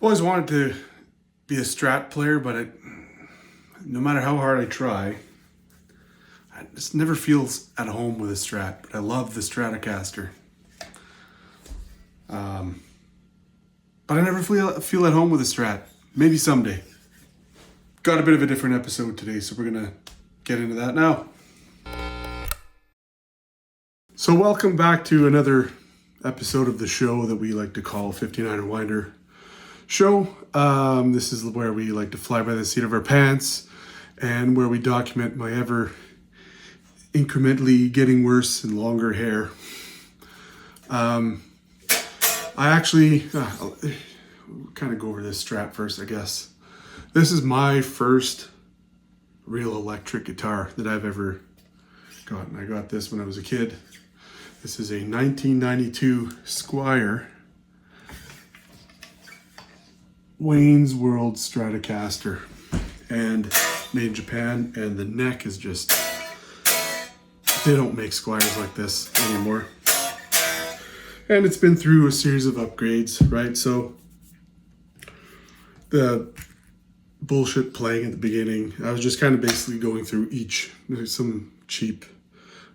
Always wanted to be a Strat player, but no matter how hard I try, I just never feel at home with a Strat. But I love the Stratocaster. But I never feel at home with a Strat. Maybe someday. Got a bit of a different episode today, so we're gonna get into that now. So welcome back to another episode of the show that we like to call 59er Winder Show. This is where we like to fly by the seat of our pants and where we document my ever incrementally getting worse and longer hair. I actually kind of go over this Strat first, I guess. This is my first real electric guitar that I've ever gotten. I got this when I was a kid. This is a 1992 Squier Wayne's World Stratocaster, and made in Japan, and the neck is just, they don't make Squiers like this anymore. And it's been through a series of upgrades, right? So the bullshit playing at the beginning, I was just kind of basically going through some cheap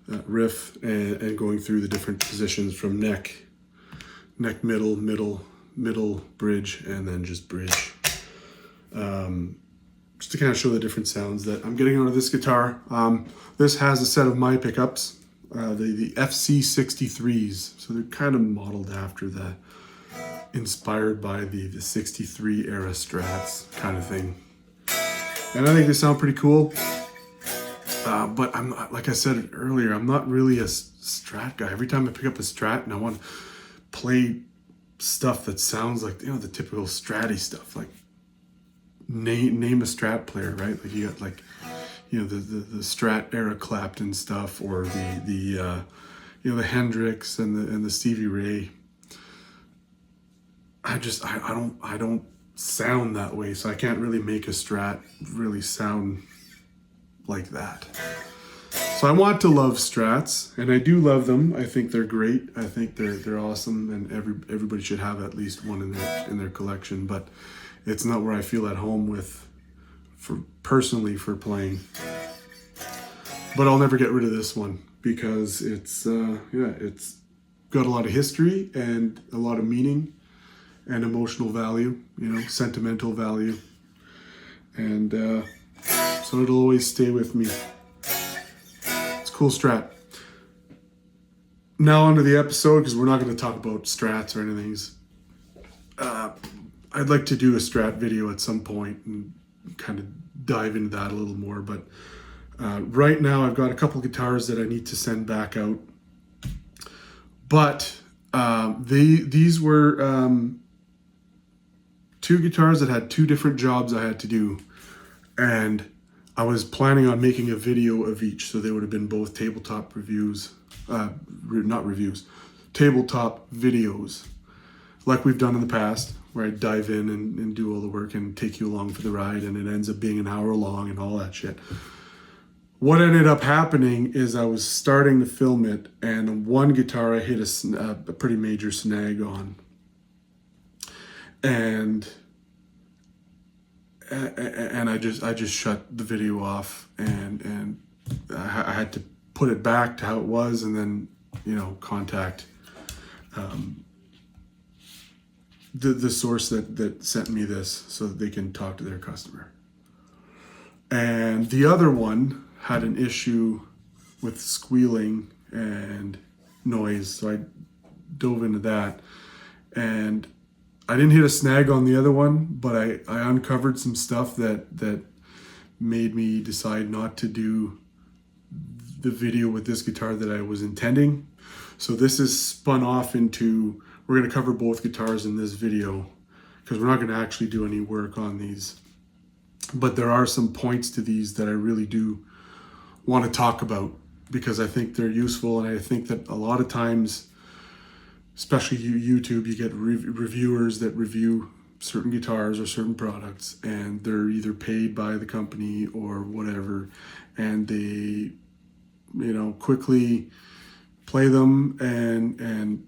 riff and going through the different positions from neck, middle, bridge, and then just bridge. Just to kind of show the different sounds that I'm getting out of this guitar. This has a set of my pickups, the FC63s. So they're kind of modeled after inspired by the 63 era Strats kind of thing. And I think they sound pretty cool. But I'm not, like I said earlier, I'm not really a Strat guy. Every time I pick up a Strat and I want to play stuff that sounds like, the typical Stratty stuff, like name a Strat player, right? Like you got like, the Strat era Clapton stuff, or the Hendrix and the Stevie Ray. I don't sound that way, so I can't really make a Strat really sound like that. So I want to love Strats, and I do love them. I think they're great. I think they're awesome, and everybody should have at least one in their collection. But it's not where I feel at home personally for playing. But I'll never get rid of this one because it's got a lot of history and a lot of meaning and emotional value, sentimental value, and so it'll always stay with me. It's a cool Strat. Now onto the episode, because we're not going to talk about Strats or anything. I'd like to do a Strat video at some point and kind of dive into that a little more, but right now I've got a couple guitars that I need to send back out. But these were two guitars that had two different jobs I had to do, and I was planning on making a video of each, so they would have been both tabletop reviews, tabletop videos, like we've done in the past, where I dive in and do all the work and take you along for the ride, and it ends up being an hour long and all that shit. What ended up happening is I was starting to film it, and one guitar I hit a pretty major snag on, and I just shut the video off, and I had to put it back to how it was, and then contact the source that sent me this so that they can talk to their customer. And the other one had an issue with squealing and noise, so I dove into that, and I didn't hit a snag on the other one, but I uncovered some stuff that made me decide not to do the video with this guitar that I was intending. So this is spun off into, we're going to cover both guitars in this video because we're not going to actually do any work on these. But there are some points to these that I really do want to talk about because I think they're useful, and I think that a lot of times, especially YouTube, you get reviewers that review certain guitars or certain products, and they're either paid by the company or whatever, and they, quickly play them and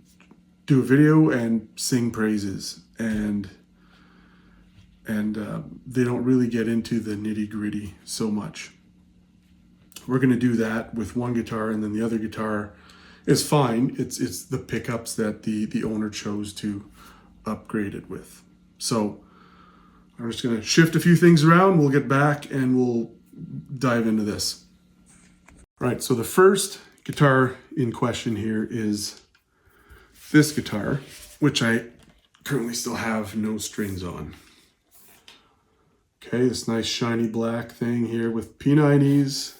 do a video and sing praises. And they don't really get into the nitty gritty so much. We're going to do that with one guitar, and then the other guitar is fine. It's the pickups that the owner chose to upgrade it with. So I'm just going to shift a few things around. We'll get back and we'll dive into this. All right, so the first guitar in question here is this guitar, which I currently still have no strings on. Okay, this nice shiny black thing here with P90s.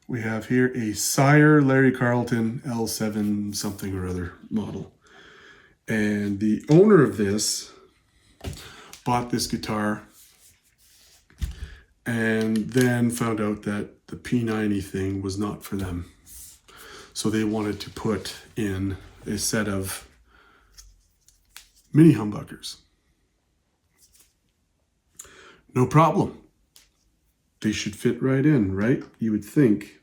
We have here a Sire Larry Carlton L7 something or other model. And the owner of this bought this guitar and then found out that the P90 thing was not for them. So they wanted to put in a set of mini humbuckers. No problem. They should fit right in, right? You would think.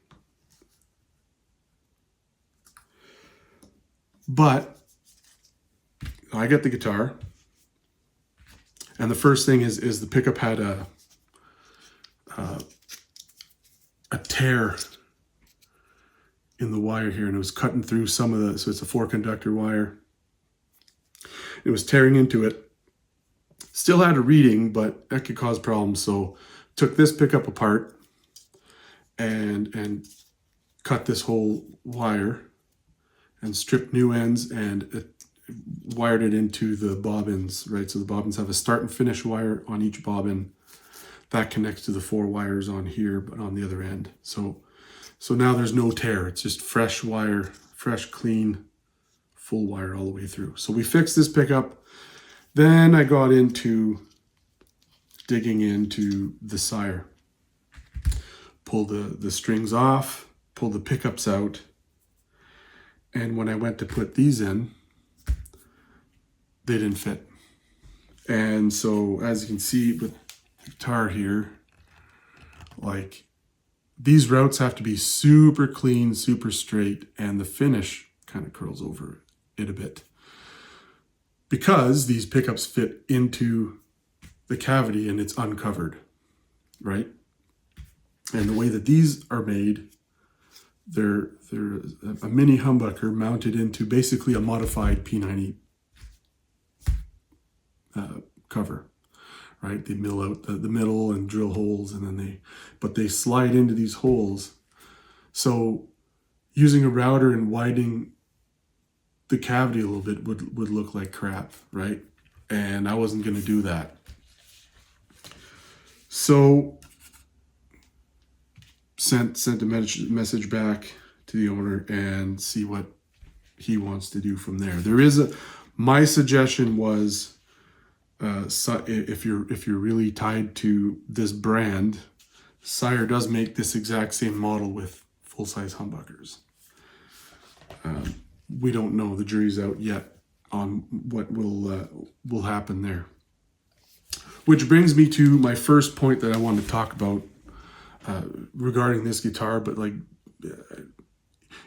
But I get the guitar, and the first thing is the pickup had a tear in the wire here, and it was cutting through some of the, so it's a 4-conductor wire. It was tearing into it. Still had a reading, but that could cause problems. So took this pickup apart and cut this whole wire and stripped new ends and wired it into the bobbins, right? So the bobbins have a start and finish wire on each bobbin that connects to the 4 wires on here, but on the other end. So now there's no tear. It's just fresh wire, fresh, clean, full wire all the way through. So we fixed this pickup. Then I got into digging into the Sire. Pulled the strings off, pulled the pickups out. And when I went to put these in, they didn't fit. And so as you can see with the guitar here, like these routes have to be super clean, super straight, and the finish kind of curls over it a bit. Because these pickups fit into the cavity and it's uncovered, right? And the way that these are made, they're a mini humbucker mounted into basically a modified P90 cover, right? They mill out the middle and drill holes, and then they slide into these holes. So using a router and widening the cavity a little bit would look like crap, right? And I wasn't going to do that. So sent a message back to the owner and see what he wants to do from there. My suggestion was, if you're really tied to this brand, Sire does make this exact same model with full-size humbuckers. We don't know, the jury's out yet on what will happen there. Which brings me to my first point that I want to talk about regarding this guitar, but like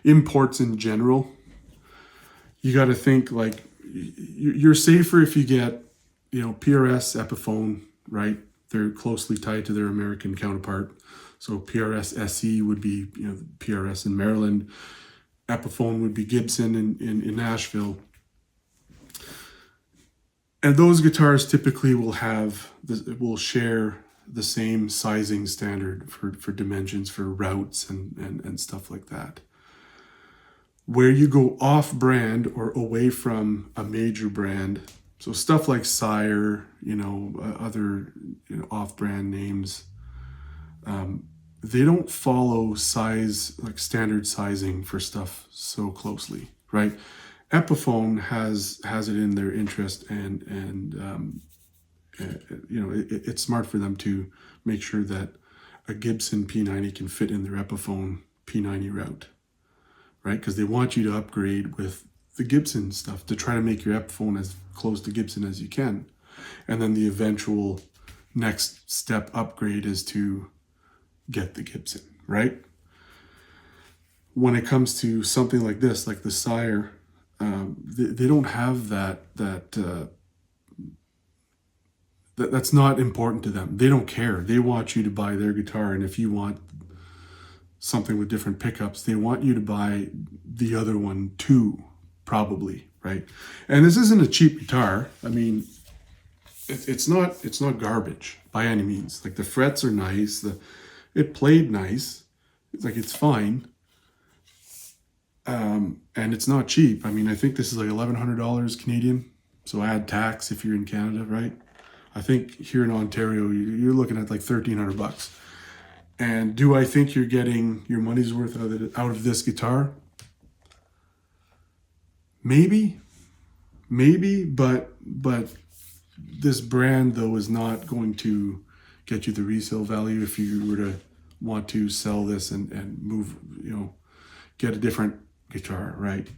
imports in general. You got to think like you're safer if you get, PRS Epiphone, right? They're closely tied to their American counterpart. So PRS SE would be, PRS in Maryland. Epiphone would be Gibson in Nashville. And those guitars typically will share the same sizing standard for dimensions, for routes and stuff like that. Where you go off brand or away from a major brand, so stuff like Sire, other off-brand names, they don't follow size, like standard sizing for stuff so closely, right? Epiphone has it in their interest, and it's smart for them to make sure that a Gibson P90 can fit in their Epiphone P90 route, right? Because they want you to upgrade with the Gibson stuff to try to make your Epiphone as close to Gibson as you can. And then the eventual next step upgrade is to get the Gibson, right? When it comes to something like this, like the Sire, they don't have that That's not important to them. They don't care. They want you to buy their guitar, and if you want something with different pickups, they want you to buy the other one too, probably, right? And this isn't a cheap guitar. I mean, it's not garbage by any means. Like, the frets are nice. It played nice. It's fine. And it's not cheap. I mean, I think this is like $1,100 Canadian. So add tax if you're in Canada, right? I think here in Ontario, you're looking at like $1,300. And do I think you're getting your money's worth out of this guitar? Maybe, but this brand though is not going to get you the resale value if you were to want to sell this and move, get a different guitar, right?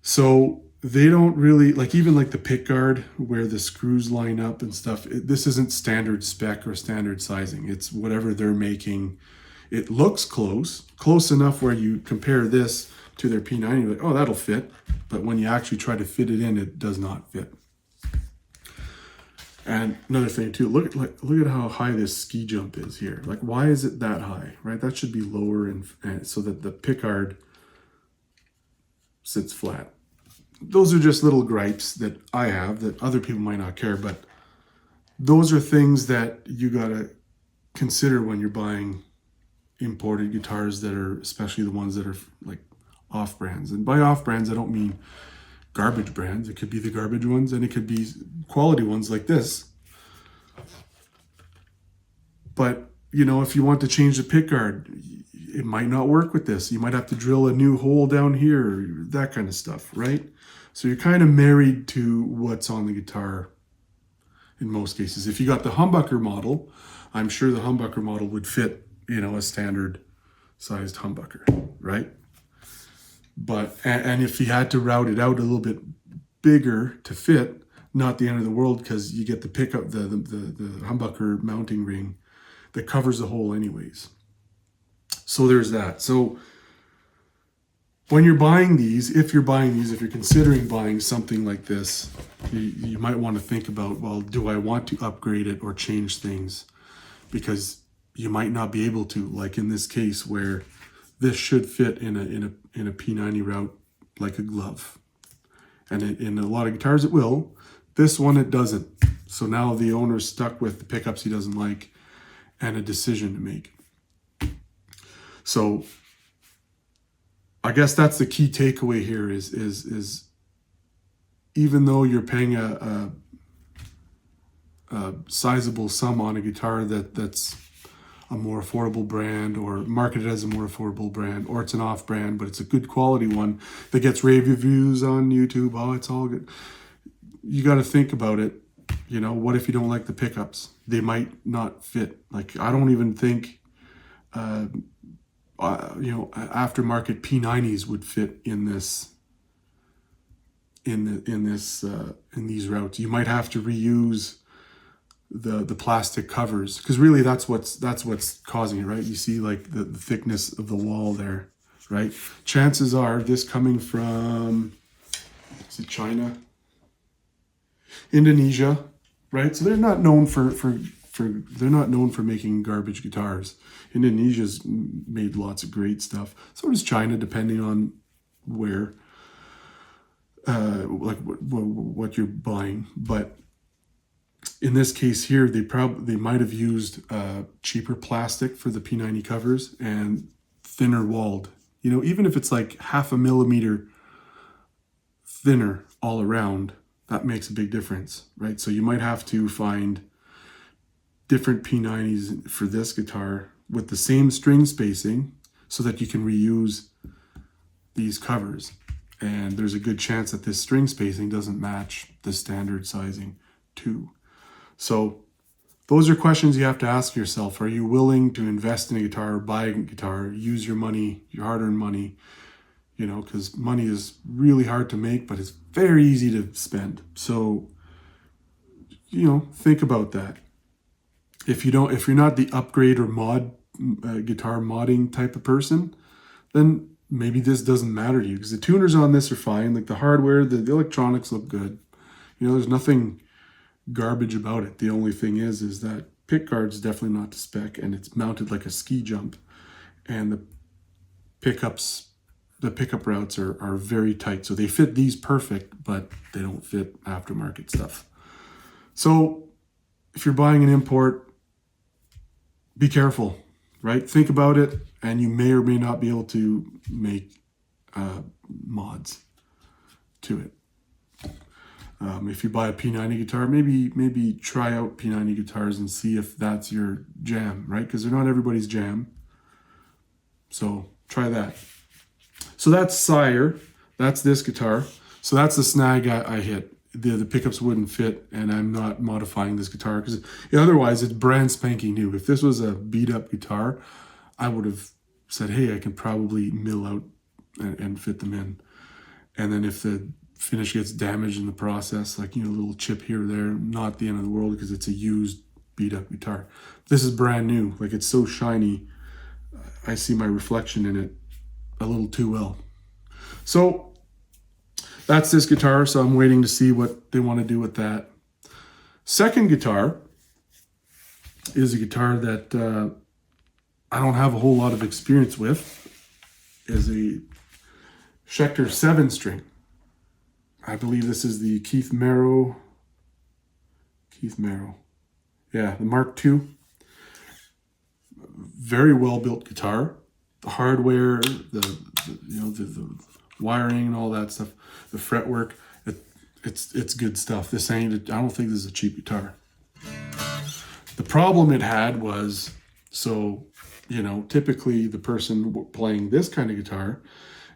So they don't really, even the pick guard where the screws line up and stuff, this isn't standard spec or standard sizing. It's whatever they're making. It looks close enough where you compare this to their P90, you're like, oh, that'll fit. But when you actually try to fit it in, it does not fit. And another thing too, look at how high this ski jump is here. Like, why is it that high, right? That should be lower and so that the pickguard sits flat. Those are just little gripes that I have that other people might not care, but those are things that you gotta consider when you're buying imported guitars that are, especially the ones that are like off brands. And by off brands, I don't mean garbage brands. It could be the garbage ones, and it could be quality ones like this. But if you want to change the pickguard, it might not work with this. You might have to drill a new hole down here, that kind of stuff, right? So you're kind of married to what's on the guitar in most cases. If you got the humbucker model, I'm sure the humbucker model would fit, a standard sized humbucker, right? But, and if you had to route it out a little bit bigger to fit, not the end of the world, because you get the pickup, the humbucker mounting ring that covers the hole anyways. So there's that. So when you're buying these, if you're considering buying something like this, you might want to think about, well, do I want to upgrade it or change things? Because you might not be able to, like in this case where this should fit in a P90 route like a glove. And in a lot of guitars it will. This one it doesn't. So now the owner's stuck with the pickups he doesn't like and a decision to make. So I guess that's the key takeaway here is even though you're paying a sizable sum on a guitar that's a more affordable brand or marketed as a more affordable brand, or it's an off brand, but it's a good quality one that gets rave reviews on YouTube. Oh, it's all good. You got to think about it. What if you don't like the pickups? They might not fit. Like, I don't even think, aftermarket P90s would fit in this, in these routes. You might have to reuse the plastic covers, because really that's what's causing it, right? You see like the thickness of the wall there, right? Chances are this coming from, is it China? Indonesia, right? So they're not known for making garbage guitars. Indonesia's made lots of great stuff. So does China, depending on where, like what you're buying. But in this case here, they might have used cheaper plastic for the P90 covers and thinner walled. Even if it's like 0.5 millimeter thinner all around, that makes a big difference, right? So you might have to find different P90s for this guitar with the same string spacing so that you can reuse these covers. And there's a good chance that this string spacing doesn't match the standard sizing too. So those are questions you have to ask yourself. Are you willing to invest in a guitar, buy a guitar, use your money, your hard-earned money? Because money is really hard to make, but it's very easy to spend. So, think about that. If you're not the upgrade or guitar modding type of person, then maybe this doesn't matter to you, because the tuners on this are fine. Like the hardware, the electronics look good. There's nothing garbage about it. The only thing is that pick guard's definitely not to spec, and it's mounted like a ski jump, and the pickup routes are very tight. So they fit these perfect, but they don't fit aftermarket stuff. So if you're buying an import, be careful, right? Think about it, and you may or may not be able to make mods to it. If you buy a P90 guitar, maybe try out P90 guitars and see if that's your jam, right? Because they're not everybody's jam. So try that. So that's Sire. That's this guitar. So that's the snag I hit. The pickups wouldn't fit, and I'm not modifying this guitar because otherwise it's brand spanking new. If this was a beat up guitar, I would have said, hey, I can probably mill out and fit them in. And then if the finish gets damaged in the process, like, a little chip here or there, not the end of the world because it's a used beat up guitar. This is brand new. Like, it's so shiny. I see my reflection in it a little too well. So that's this guitar. So I'm waiting to see what they want to do with that. Second guitar is a guitar that I don't have a whole lot of experience with. Is a Schecter 7-string. I believe this is the Keith Merrow. Yeah, the Mark II. Very well built guitar. The hardware, the wiring and all that stuff, the fretwork, it's good stuff. I don't think this is a cheap guitar. The problem it had was, typically the person playing this kind of guitar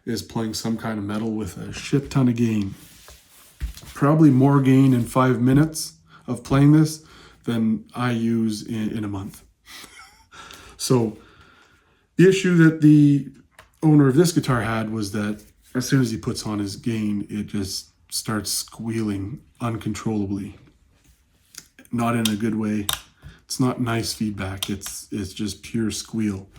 is playing some kind of metal with a shit ton of gain. Probably more gain in 5 minutes of playing this than I use in a month. So the issue that the owner of this guitar had was that as soon as he puts on his gain, it just starts squealing uncontrollably. Not in a good way. It's not nice feedback. It's just pure squeal.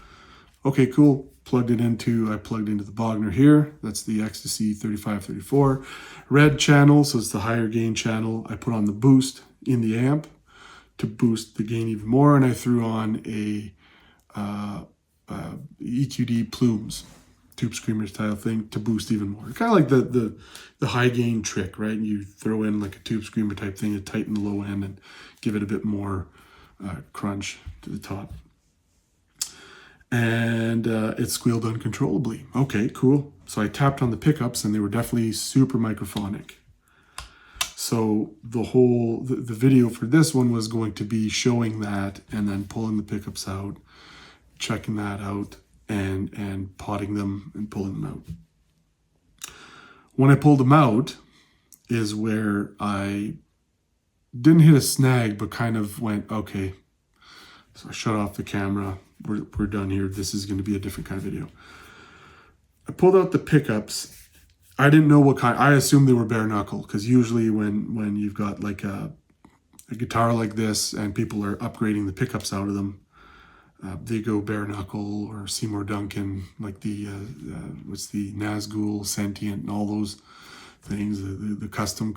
Okay, cool. I plugged into the Bogner here. That's the Ecstasy 3534 red channel, so it's the higher gain channel. I put on the boost in the amp to boost the gain even more, and I threw on a EQD plumes, tube screamer style thing to boost even more. Kind of like the high gain trick, right? You throw in like a tube screamer type thing to tighten the low end and give it a bit more crunch to the top. And it squealed uncontrollably. Okay, cool. So I tapped on the pickups and they were definitely super microphonic. So the video for this one was going to be showing that and then pulling the pickups out, checking that out, and potting them and pulling them out. When I pulled them out is where I didn't hit a snag, but kind of went, okay. So I shut off the camera. We're done here. This is going to be a different kind of video. I pulled out the pickups. I didn't know what kind. I assumed they were bare knuckle because usually when you've got like a guitar like this and people are upgrading the pickups out of them, they go bare knuckle or Seymour Duncan, like the what's the Nazgul, Sentient, and all those things. The custom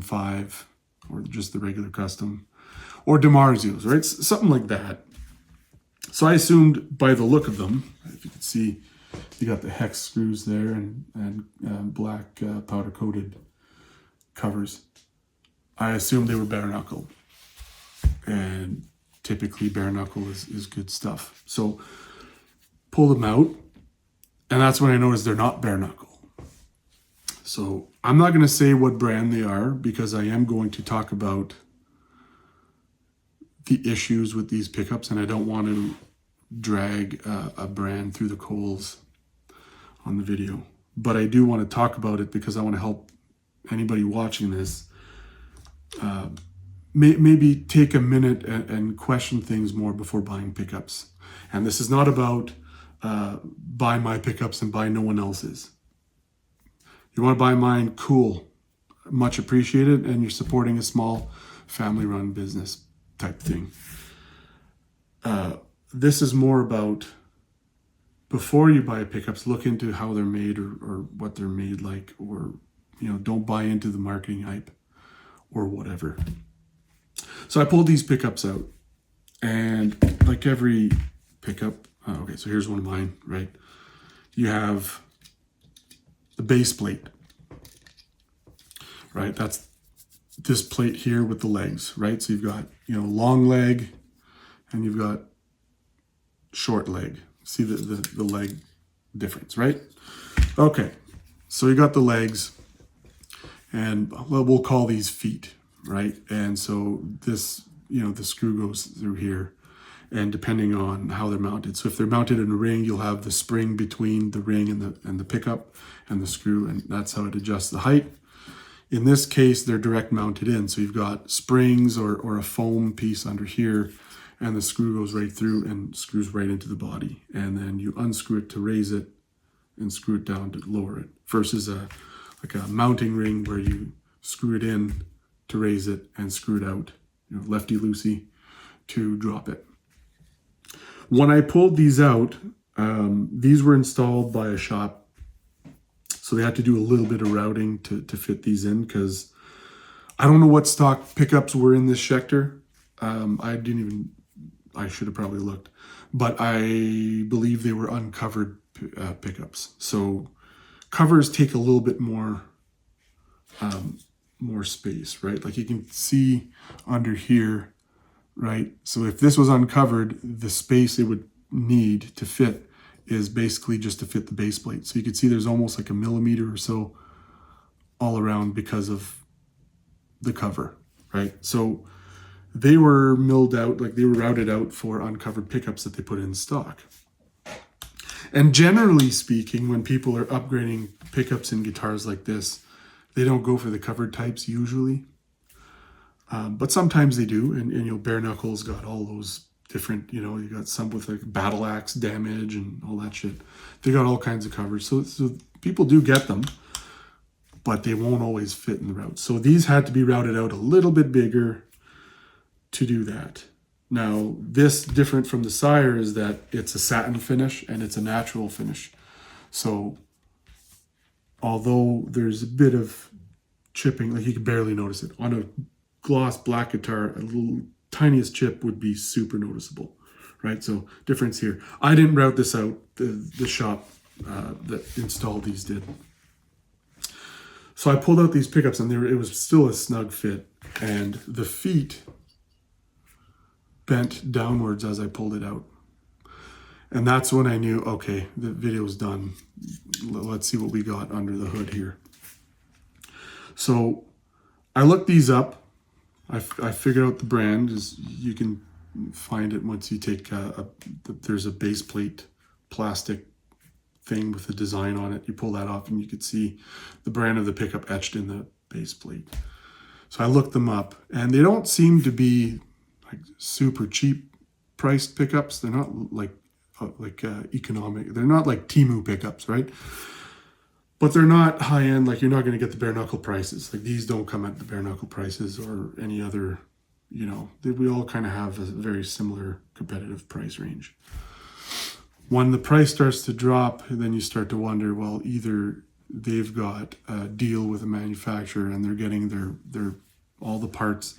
5, or just the regular custom, or DiMarzios, right? Something like that. So I assumed by the look of them, if you can see, you got the hex screws there and black powder coated covers. I assumed they were bare knuckle, and typically bare knuckle is good stuff. So pull them out, and that's when I noticed they're not bare knuckle. So I'm not going to say what brand they are because I am going to talk about the issues with these pickups, and I don't want to drag a brand through the coals on the video. But I do want to talk about it because I want to help anybody watching this maybe take a minute and question things more before buying pickups. And this is not about buy my pickups and buy no one else's. You want to buy mine, cool, much appreciated, and you're supporting a small family-run business type thing. This is more about, before you buy pickups, look into how they're made or what they're made like, or don't buy into the marketing hype or whatever. So I pulled these pickups out, and like every pickup, okay, so here's one of mine, right? You have the base plate, right? That's this plate here with the legs, right? So you've got, long leg, and you've got short leg. See the leg difference, right? Okay, so you got the legs, and well, we'll call these feet, right? And so this, the screw goes through here, and depending on how they're mounted. So if they're mounted in a ring, you'll have the spring between the ring and the pickup and the screw, and that's how it adjusts the height. In this case, they're direct mounted in. So you've got springs or a foam piece under here, and the screw goes right through and screws right into the body. And then you unscrew it to raise it and screw it down to lower it, versus like a mounting ring where you screw it in to raise it and screw it out, lefty-loosey to drop it. When I pulled these out, these were installed by a shop, so they had to do a little bit of routing to fit these in, because I don't know what stock pickups were in this Schecter. I should have probably looked, but I believe they were uncovered pickups. So covers take a little bit more space, right? Like you can see under here, right? So if this was uncovered, the space it would need to fit is basically just to fit the base plate. So you can see there's almost like a millimeter or so all around because of the cover, right? So they were milled out, like they were routed out for uncovered pickups that they put in stock. And generally speaking, when people are upgrading pickups in guitars like this, they don't go for the covered types usually. But sometimes they do, and bare knuckles got all those different, you got some with like battle axe damage and all that shit. They got all kinds of covers. So people do get them, but they won't always fit in the route. So these had to be routed out a little bit bigger to do that. Now, this different from the Sire is that it's a satin finish and it's a natural finish. So although there's a bit of chipping, like you can barely notice it. On a gloss black guitar, a little tiniest chip would be super noticeable, right? So difference here. I didn't route this out. The shop that installed these did. So I pulled out these pickups, and it was still a snug fit, and the feet bent downwards as I pulled it out. And that's when I knew, okay, the video's done. Let's see what we got under the hood here. So I looked these up. I figured out the brand. You can find it once you take there's a base plate plastic thing with a design on it. You pull that off and you could see the brand of the pickup etched in the base plate. So I looked them up, and they don't seem to be like super cheap priced pickups. They're not like economic. They're not like Temu pickups, right? But they're not high end. Like you're not going to get the bare knuckle prices. Like these don't come at the bare knuckle prices or any other, we all kind of have a very similar competitive price range. When the price starts to drop, then you start to wonder, well, either they've got a deal with a manufacturer and they're getting their all the parts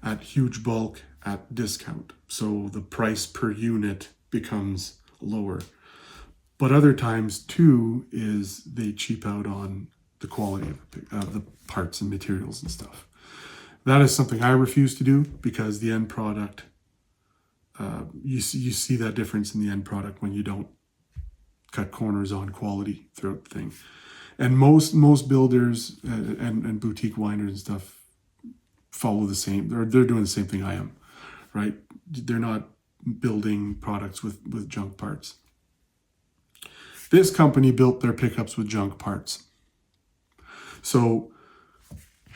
at huge bulk at discount. So the price per unit becomes lower. But other times too is they cheap out on the quality of the parts and materials and stuff. That is something I refuse to do, because the end product, you see that difference in the end product when you don't cut corners on quality throughout the thing. And most builders and boutique winders and stuff follow the same. They're doing the same thing I am, right? They're not building products with junk parts. This company built their pickups with junk parts. So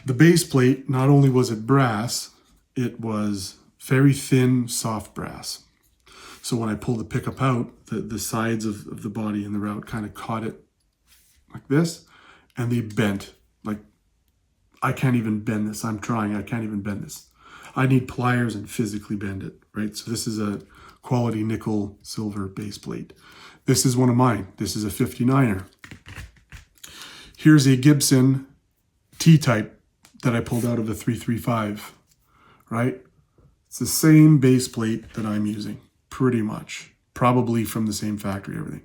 the base plate, not only was it brass, it was very thin, soft brass. So when I pulled the pickup out, the sides of the body and the route kind of caught it like this, and they bent. Like, I can't even bend this. I'm trying. I can't even bend this. I need pliers and physically bend it, right? So this is a quality nickel silver base plate. This is one of mine. This is a 50-niner. Here's a Gibson T-type that I pulled out of the 335 right? It's the same base plate that I'm using, pretty much. Probably from the same factory, everything.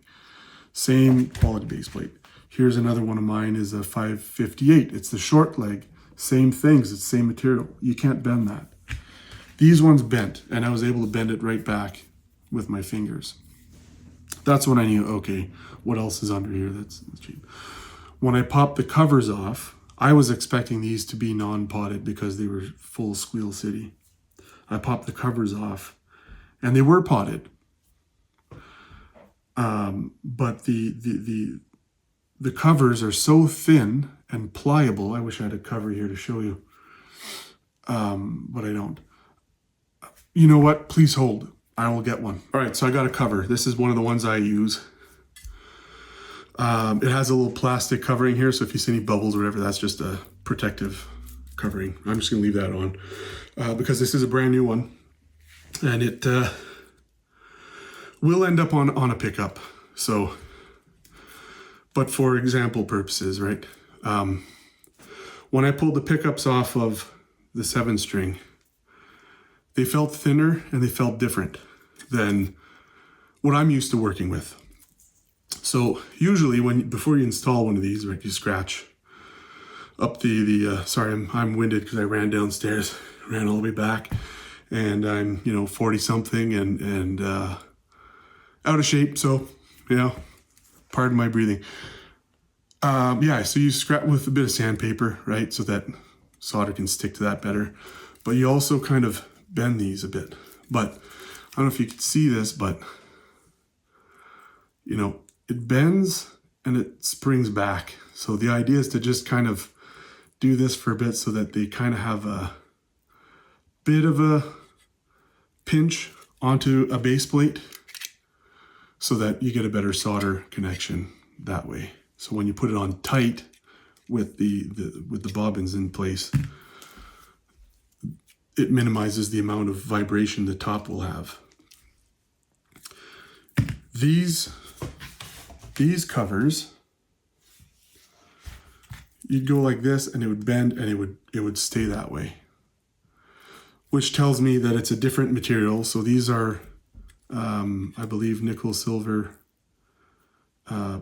Same quality base plate. Here's another one of mine, is a 558. It's the short leg. Same things, it's the same material. You can't bend that. These ones bent, and I was able to bend it right back with my fingers. That's when I knew, okay, what else is under here that's cheap? When I popped the covers off, I was expecting these to be non-potted because they were full Squeal City. I popped the covers off, and they were potted. But the covers are so thin and pliable. I wish I had a cover here to show you, but I don't. You know what? Please hold. I will get one. All right, so I got a cover. This is one of the ones I use. It has a little plastic covering here, so if you see any bubbles or whatever, that's just a protective covering. I'm just gonna leave that on because this is a brand new one, and it will end up on a pickup. So, but for example purposes, right? When I pulled the pickups off of the 7-string, they felt thinner and they felt different than what I'm used to working with. So usually before you install one of these, right, you scratch up sorry, I'm winded because I ran downstairs, ran all the way back, and I'm, 40 something and out of shape. So, pardon my breathing. Yeah, so you scrap with a bit of sandpaper, right? So that solder can stick to that better. But you also kind of bend these a bit. But I don't know if you can see this, but it bends and it springs back. So the idea is to just kind of do this for a bit so that they kind of have a bit of a pinch onto a base plate so that you get a better solder connection that way. So when you put it on tight with the bobbins in place, it minimizes the amount of vibration the top will have. These covers, you'd go like this and it would bend and it would stay that way, which tells me that it's a different material. So these are, I believe, nickel silver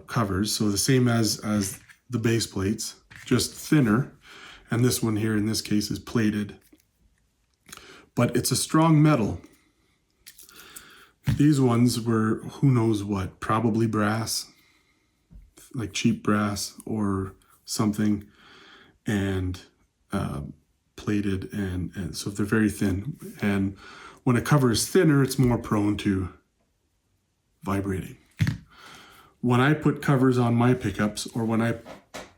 covers. So the same as the base plates, just thinner. And this one here in this case is plated, but it's a strong metal. These ones were, who knows what, probably brass, like cheap brass or something, and plated, and so they're very thin. And when a cover is thinner, it's more prone to vibrating. When I put covers on my pickups, or when I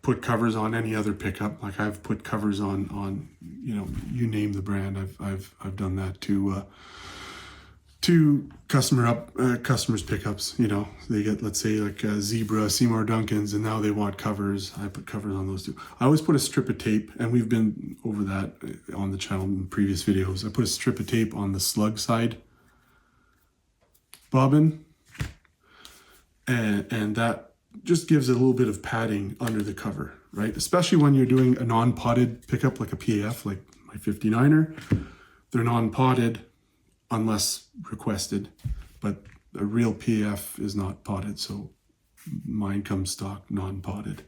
put covers on any other pickup, like I've put covers on you name the brand, I've done that to customers pickups. They get, let's say, like a Zebra, Seymour Duncans, and now they want covers. I put covers on those too. I always put a strip of tape, and we've been over that on the channel in previous videos. I put a strip of tape on the slug side bobbin, and that just gives it a little bit of padding under the cover, right? Especially when you're doing a non-potted pickup like a PAF, like my 59er. They're non-potted unless requested, but a real PAF is not potted, so mine comes stock non-potted.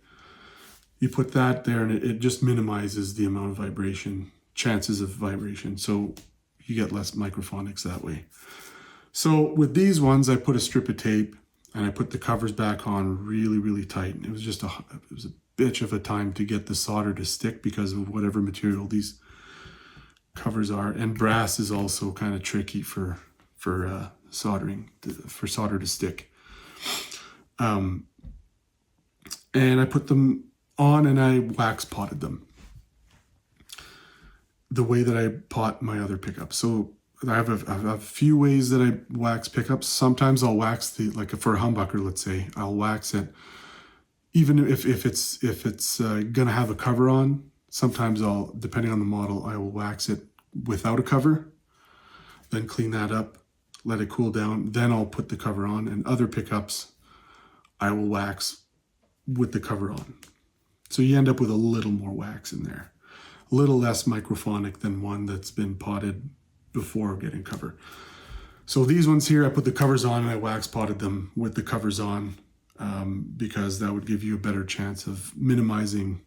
You put that there and it just minimizes the amount of vibration, chances of vibration, so you get less microphonics that way. So with these ones, I put a strip of tape and I put the covers back on really, really tight. It was just a bitch of a time to get the solder to stick because of whatever material these covers are. And brass is also kind of tricky for soldering, for solder to stick. And I put them on and I wax potted them the way that I pot my other pickups. So I have a few ways that I wax pickups. Sometimes I'll wax like for a humbucker, let's say, I'll wax it even if it's gonna have a cover on. Sometimes depending on the model, I will wax it without a cover, then clean that up, let it cool down, then I'll put the cover on. And other pickups, I will wax with the cover on. So you end up with a little more wax in there. little less microphonic than one that's been potted before getting cover. So these ones here, I put the covers on and I wax potted them with the covers on because that would give you a better chance of minimizing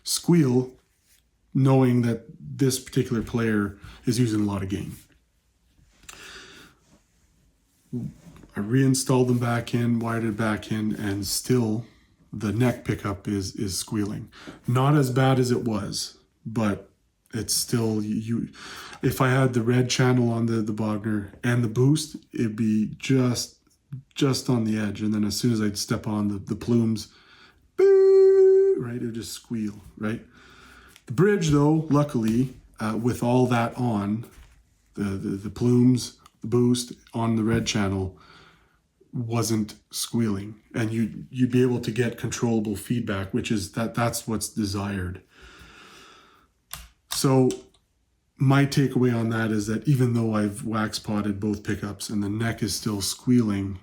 squeal, knowing that this particular player is using a lot of gain. I reinstalled them back in, wired it back in, and still the neck pickup is squealing. Not as bad as it was, but it's still, if I had the red channel on the Bogner and the boost, it'd be just on the edge. And then as soon as I'd step on the plumes, boo, right, it'd just squeal, right? The bridge though, luckily, with all that on, the plumes, the boost on the red channel, wasn't squealing, and you'd be able to get controllable feedback, which is that's what's desired. So my takeaway on that is that even though I've wax potted both pickups and the neck is still squealing,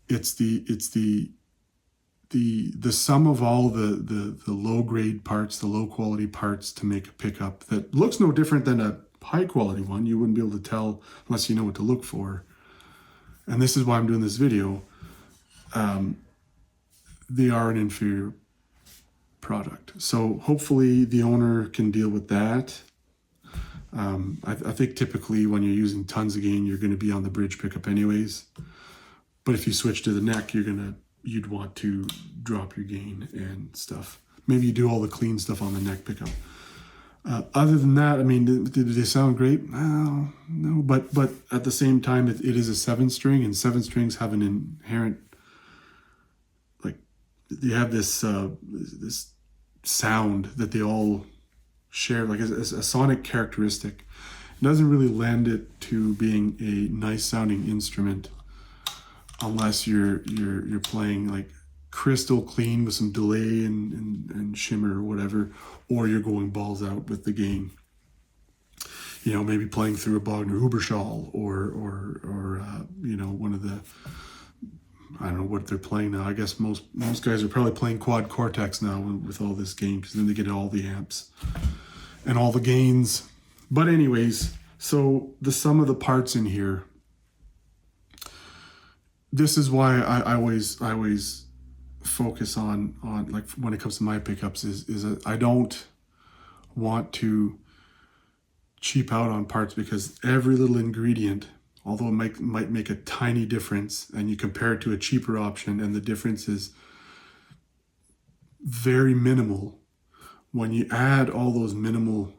it's the sum of all the low grade parts, the low quality parts to make a pickup that looks no different than a high quality one. You wouldn't be able to tell unless you know what to look for. And this is why I'm doing this video. They are an inferior product. So hopefully the owner can deal with that. I think typically when you're using tons of gain, you're going to be on the bridge pickup anyways. But if you switch to the neck, you'd want to drop your gain and stuff. Maybe you do all the clean stuff on the neck pickup. Other than that, I mean, did they sound great? No, but at the same time, it is a 7-string, and 7 strings have an inherent, like, they have this this sound that they all share, like a sonic characteristic. It doesn't really lend it to being a nice sounding instrument unless you're playing like crystal clean with some delay and shimmer or whatever, or you're going balls out with the gain. You know, maybe playing through a Bogner Huberschall or you know, one of the, I don't know what they're playing now. I guess most guys are probably playing quad cortex now with all this gain, because then they get all the amps and all the gains. But anyways, so the sum of the parts in here, this is why I always focus on like when it comes to my pickups is that I don't want to cheap out on parts, because every little ingredient, although it might make a tiny difference, and you compare it to a cheaper option and the difference is very minimal, when you add all those minimal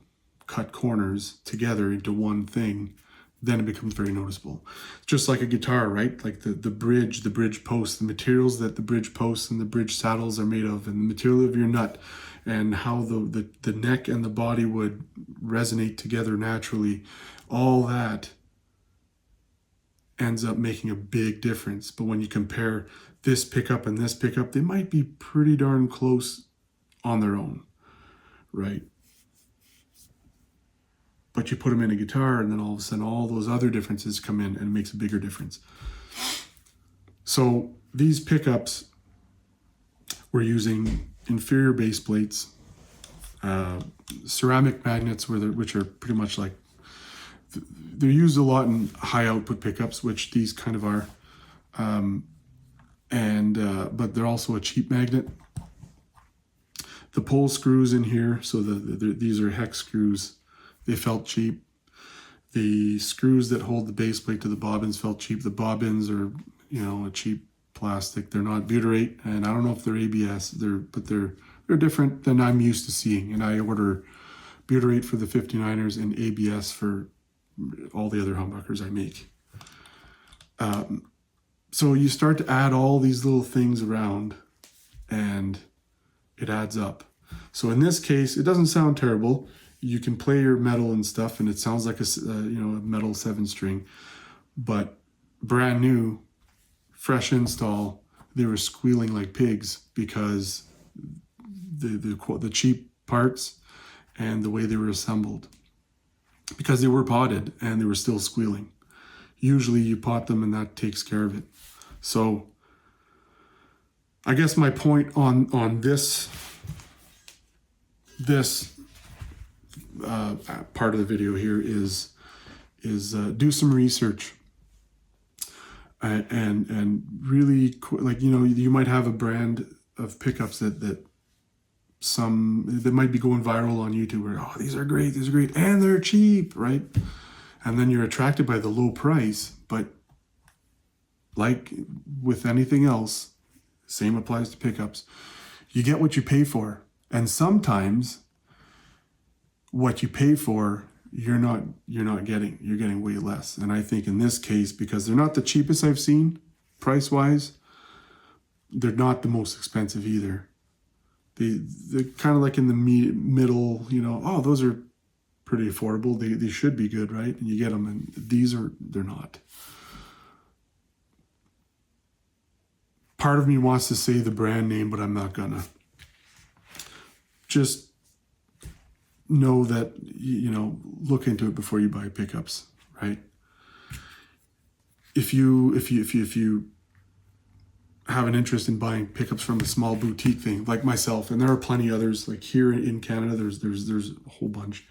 cut corners together into one thing, then it becomes very noticeable. Just like a guitar, right? Like the bridge posts, the materials that the bridge posts and the bridge saddles are made of, and the material of your nut, and how the neck and the body would resonate together naturally, all that ends up making a big difference. But when you compare this pickup and this pickup, they might be pretty darn close on their own, right? But you put them in a guitar, and then all of a sudden all those other differences come in, and it makes a bigger difference. So these pickups, we're using inferior base plates, ceramic magnets, which are pretty much like, they're used a lot in high output pickups, which these kind of are, but they're also a cheap magnet. The pole screws in here, so these are hex screws. They felt cheap. The screws that hold the base plate to the bobbins felt cheap. The bobbins are, you know, a cheap plastic. They're not butyrate, and I don't know if they're ABS. But they're different than I'm used to seeing. And I order butyrate for the 59ers and ABS for all the other humbuckers I make. So you start to add all these little things around, and it adds up. So in this case, it doesn't sound terrible. You can play your metal and stuff, and it sounds like a metal 7-string, but brand new, fresh install, they were squealing like pigs because the cheap parts and the way they were assembled, because they were potted and they were still squealing. Usually you pot them and that takes care of it. So I guess my point on this part of the video here is do some research and really, like, you know, you might have a brand of pickups that might be going viral on YouTube where, oh, these are great, and they're cheap, right? And then you're attracted by the low price, but like with anything else, same applies to pickups. You get what you pay for. And sometimes what you pay for, you're not getting. You're getting way less. And I think in this case, because they're not the cheapest I've seen, price-wise, they're not the most expensive either. They're kind of like in the middle, you know, oh, those are pretty affordable. They should be good, right? And you get them, and they're not. Part of me wants to say the brand name, but I'm not gonna. Just know that, you know, look into it before you buy pickups, right? If you have an interest in buying pickups from a small boutique thing like myself, and there are plenty others, like here in Canada, there's a whole bunch.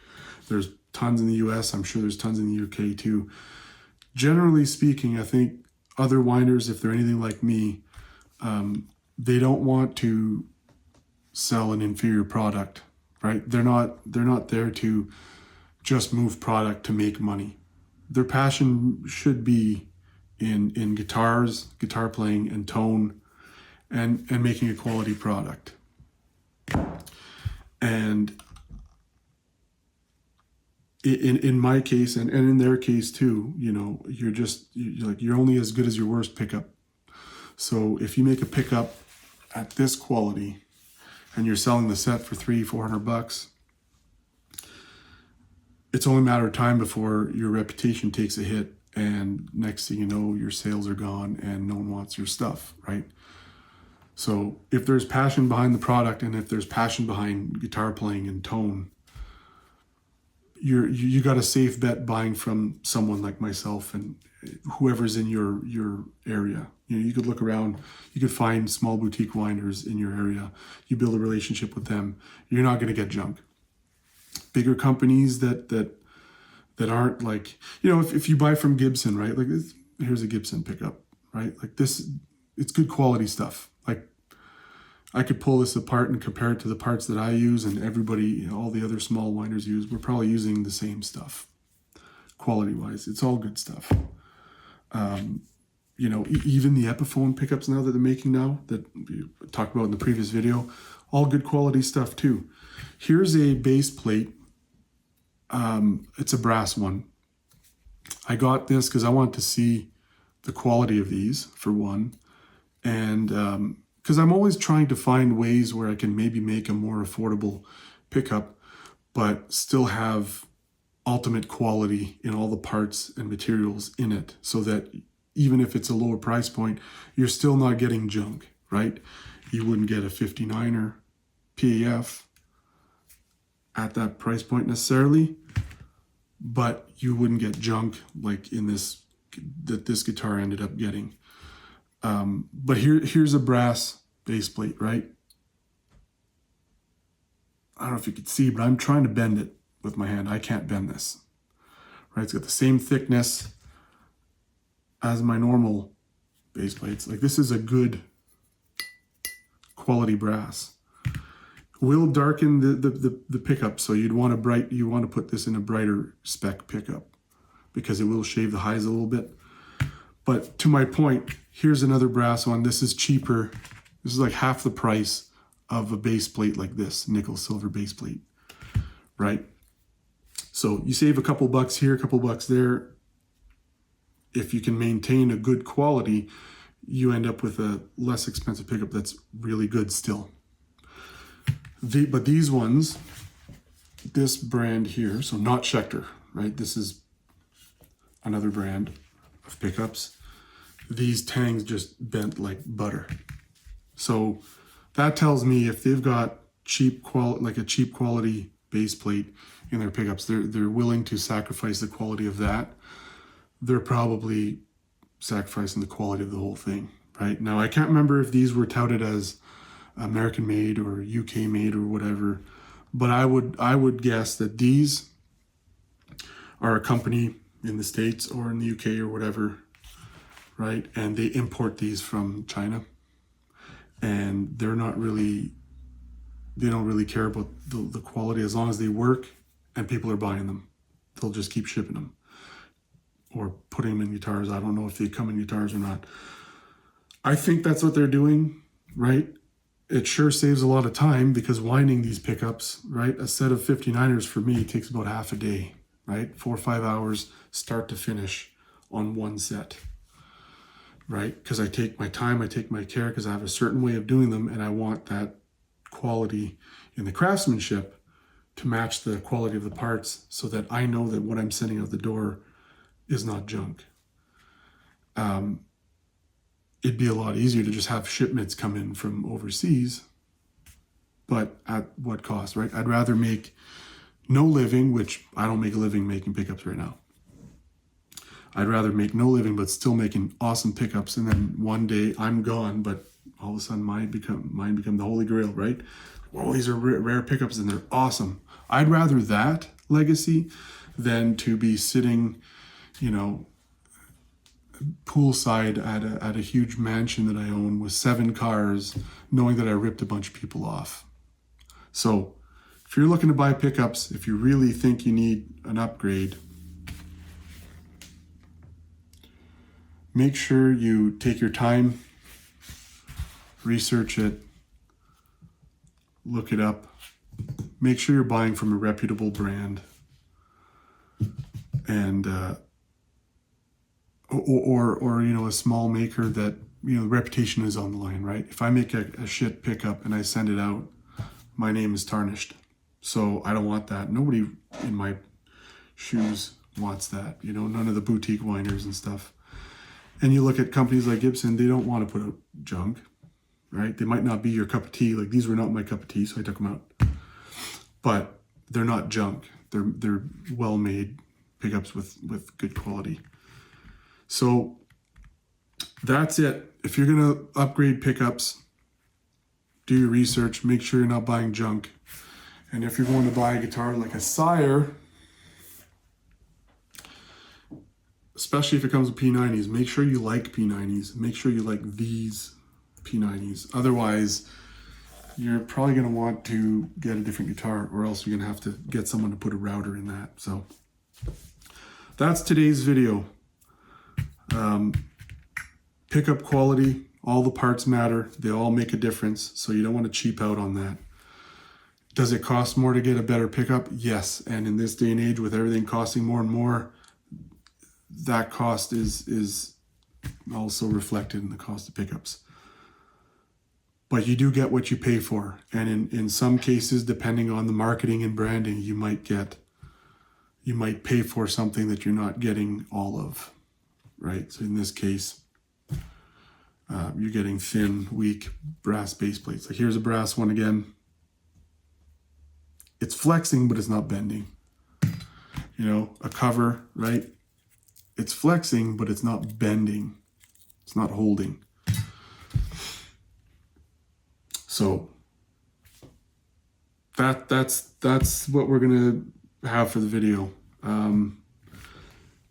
There's tons in the US. I'm sure there's tons in the UK too. Generally speaking, I think other winders, if they're anything like me, they don't want to sell an inferior product, right? They're not there to just move product to make money. Their passion should be in guitars, guitar playing, and tone, and making a quality product. And in my case, and in their case too, you know, you're only as good as your worst pickup. So if you make a pickup at this quality and you're selling the set for $300-400, it's only a matter of time before your reputation takes a hit, and next thing you know, your sales are gone and no one wants your stuff, right? So if there's passion behind the product, and if there's passion behind guitar playing and tone, you got a safe bet buying from someone like myself and whoever's in your area. You know, you could look around, you could find small boutique winders in your area. You build a relationship with them. You're not going to get junk. Bigger companies that aren't like, you know, if you buy from Gibson, right? Like here's a Gibson pickup, right? Like this, it's good quality stuff. Like I could pull this apart and compare it to the parts that I use, and everybody, you know, all the other small winders use. We're probably using the same stuff, quality-wise. It's all good stuff. You know, even the Epiphone pickups now that they're making now, that we talked about in the previous video, all good quality stuff too. Here's a base plate. It's a brass one. I got this because I wanted to see the quality of these, for one, and because I'm always trying to find ways where I can maybe make a more affordable pickup, but still have ultimate quality in all the parts and materials in it, so that even if it's a lower price point, you're still not getting junk, right? You wouldn't get a 50-niner PAF at that price point necessarily, but you wouldn't get junk like in this guitar ended up getting. But here's a brass base plate, right? I don't know if you could see, but I'm trying to bend it with my hand. I can't bend this, right? It's got the same thickness as my normal base plates. Like this is a good quality brass. Will darken the pickup, so you want to put this in a brighter spec pickup because it will shave the highs a little bit. But to my point, here's another brass one. This is cheaper. This is like half the price of a base plate like this, nickel silver base plate, right? So you save a couple bucks here, a couple bucks there. If you can maintain a good quality, you end up with a less expensive pickup that's really good still. But these ones, this brand here, so not Schecter, right? This is another brand of pickups. These tangs just bent like butter. So that tells me if they've got cheap quality base plate in their pickups, they're willing to sacrifice the quality of that. They're probably sacrificing the quality of the whole thing, right? Now, I can't remember if these were touted as American made or UK made or whatever, But I would guess that these are a company in the States or in the UK or whatever, right? And they import these from China, and they don't really care about the quality. As long as they work and people are buying them, they'll just keep shipping them or putting them in guitars. I don't know if they come in guitars or not. I think that's what they're doing, right? It sure saves a lot of time, because winding these pickups, right? A set of 59ers for me takes about half a day, right? 4 or 5 hours start to finish on one set, right? Because I take my time, I take my care, because I have a certain way of doing them, and I want that quality in the craftsmanship to match the quality of the parts, so that I know that what I'm sending out the door is not junk. It'd be a lot easier to just have shipments come in from overseas, but at what cost, right? I'd rather make no living, which I don't make a living making pickups right now. I'd rather make no living, but still making awesome pickups, and then one day I'm gone, but all of a sudden mine become the holy grail, right? Well, these are rare pickups and they're awesome. I'd rather that legacy than to be sitting, you know, poolside at a huge mansion that I own with 7 cars, knowing that I ripped a bunch of people off. So if you're looking to buy pickups, if you really think you need an upgrade, make sure you take your time, research it, look it up, make sure you're buying from a reputable brand, and or you know, a small maker that, you know, the reputation is on the line, right? If I make a shit pickup and I send it out, my name is tarnished. So I don't want that. Nobody in my shoes wants that, you know, none of the boutique winders and stuff. And you look at companies like Gibson, they don't want to put out junk, right? They might not be your cup of tea. Like, these were not my cup of tea, so I took them out. But they're not junk. They're well-made pickups with good quality. So that's it. If you're going to upgrade pickups, do your research. Make sure you're not buying junk. And if you're going to buy a guitar like a Sire, especially if it comes with P90s, make sure you like P90s. Make sure you like these P90s. Otherwise, you're probably going to want to get a different guitar, or else you're going to have to get someone to put a router in that. So that's today's video. Pickup quality, all the parts matter. They all make a difference, so you don't want to cheap out on that. Does it cost more to get a better pickup? Yes, and in this day and age, with everything costing more and more, that cost is also reflected in the cost of pickups. But you do get what you pay for, and in some cases, depending on the marketing and branding, you might pay for something that you're not getting all of, right? So in this case, you're getting thin, weak brass base plates. Like, here's a brass one again. It's flexing, but it's not bending. You know, a cover, right? It's flexing, but it's not bending. It's not holding. So that's what we're gonna have for the video.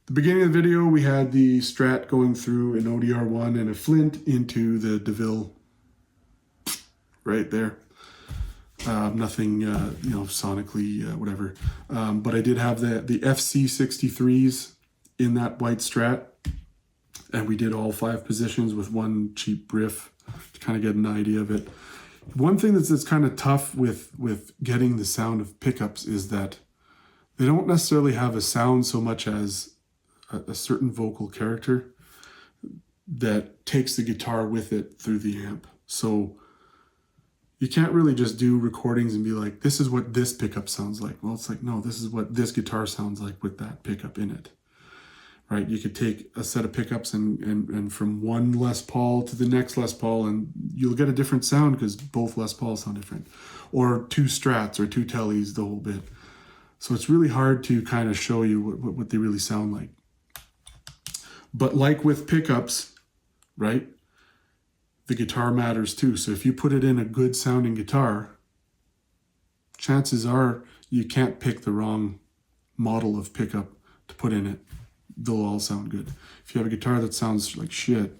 The beginning of the video, we had the Strat going through an ODR1 and a Flint into the DeVille right there. Nothing, you know, sonically, whatever. But I did have the FC63s in that white Strat, and we did all 5 positions with one cheap riff to kind of get an idea of it. One thing that's kind of tough with getting the sound of pickups is that they don't necessarily have a sound so much as a certain vocal character that takes the guitar with it through the amp. So you can't really just do recordings and be like, this is what this pickup sounds like. Well, it's like, no, this is what this guitar sounds like with that pickup in it, right? You could take a set of pickups and from one Les Paul to the next Les Paul, and you'll get a different sound because both Les Pauls sound different. Or 2 Strats or 2 Tellys, the whole bit. So it's really hard to kind of show you what they really sound like. But like with pickups, right? The guitar matters too. So if you put it in a good sounding guitar, chances are you can't pick the wrong model of pickup to put in it. They'll all sound good. If you have a guitar that sounds like shit,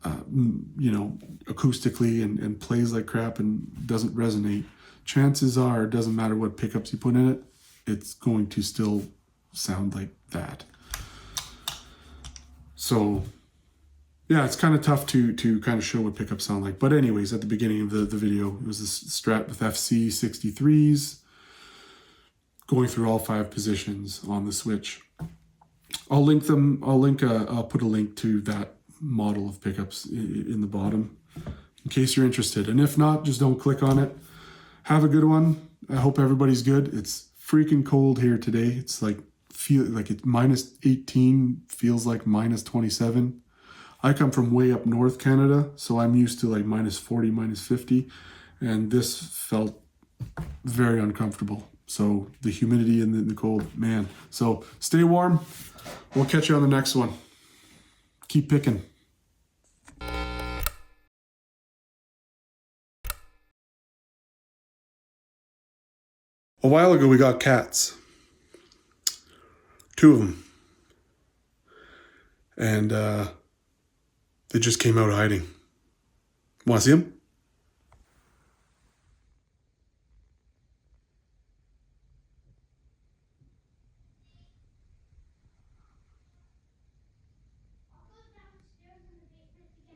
you know, acoustically and plays like crap and doesn't resonate, chances are, it doesn't matter what pickups you put in it, it's going to still sound like that. So yeah, it's kind of tough to kind of show what pickups sound like. But anyways, at the beginning of the video, it was this Strat with FC 63s, going through all 5 positions on the switch. I'll put a link to that model of pickups in the bottom in case you're interested. And if not, just don't click on it. Have a good one. I hope everybody's good. It's freaking cold here today. It's like, feel like it's minus 18, feels like minus 27. I come from way up north Canada, so I'm used to like minus 40, minus 50, and this felt very uncomfortable. So the humidity and the cold, man. So stay warm. We'll catch you on the next one. Keep picking. A while ago we got cats. 2 of them. And they just came out hiding. Want to see them?